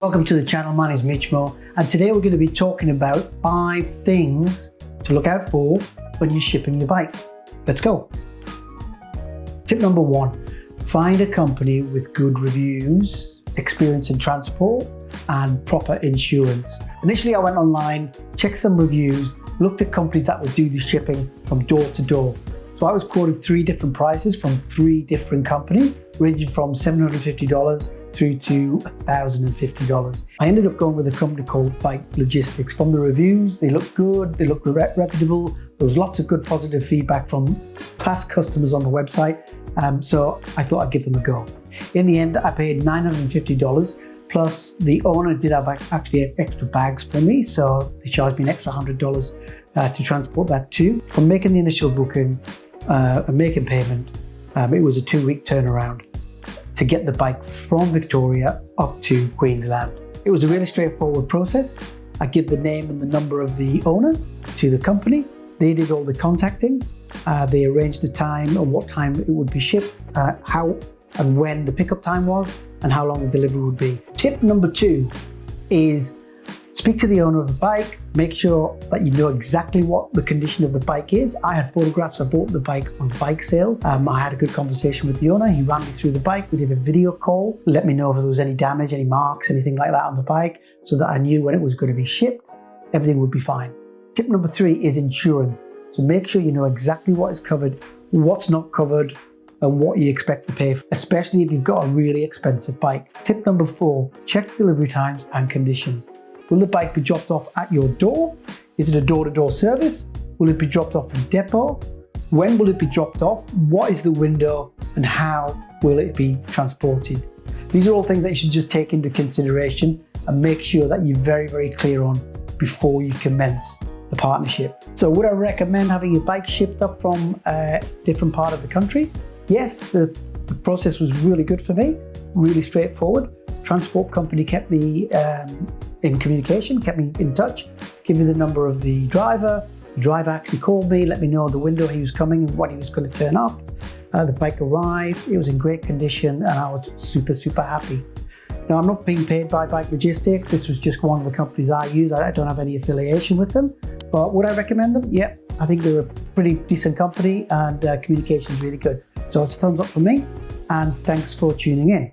Welcome to the channel. My name is Mitch Moore, and today we're going to be talking about 5 things to look out for when you're shipping your bike. Let's go. Tip number 1, find a company with good reviews, experience in transport, and proper insurance. Initially, I went online, checked some reviews, looked at companies that would do the shipping from door to door. So I was quoted 3 different prices from 3 different companies, ranging from $750 through to $1,050. I ended up going with a company called Bike Logistics. From the reviews, they looked good, they looked reputable. There was lots of good positive feedback from past customers on the website, so I thought I'd give them a go. In the end, I paid $950, plus the owner did have actually extra bags for me, so they charged me an extra $100 to transport that too. From making the initial booking and making payment, it was a 2-week turnaround to get the bike from Victoria up to Queensland. It was a really straightforward process. I give the name and the number of the owner to the company. They did all the contacting. They arranged the time and what time it would be shipped, how and when the pickup time was, and how long the delivery would be. Tip number 2 is speak to the owner of the bike. Make sure that you know exactly what the condition of the bike is. I had photographs. I bought the bike on bike sales. I had a good conversation with the owner. He ran me through the bike. We did a video call, let me know if there was any damage, any marks, anything like that on the bike, so that I knew when it was going to be shipped, everything would be fine. Tip number 3 is insurance. So make sure you know exactly what is covered, what's not covered, and what you expect to pay for, especially if you've got a really expensive bike. Tip number 4, check delivery times and conditions. Will the bike be dropped off at your door? Is it a door-to-door service? Will it be dropped off from depot? When will it be dropped off? What is the window? And how will it be transported? These are all things that you should just take into consideration and make sure that you're very, very clear on before you commence the partnership. So would I recommend having your bike shipped up from a different part of the country? Yes, the process was really good for me, really straightforward. Transport company kept me in communication, kept me in touch, gave me the number of the driver. The driver actually called me, let me know the window he was coming and what he was going to turn up. The bike arrived, it was in great condition, and I was super, super happy. Now, I'm not being paid by Bike Logistics. This was just one of the companies I use. I don't have any affiliation with them, but would I recommend them? Yeah, I think they're a pretty decent company, and communication is really good. So it's a thumbs up for me, and thanks for tuning in.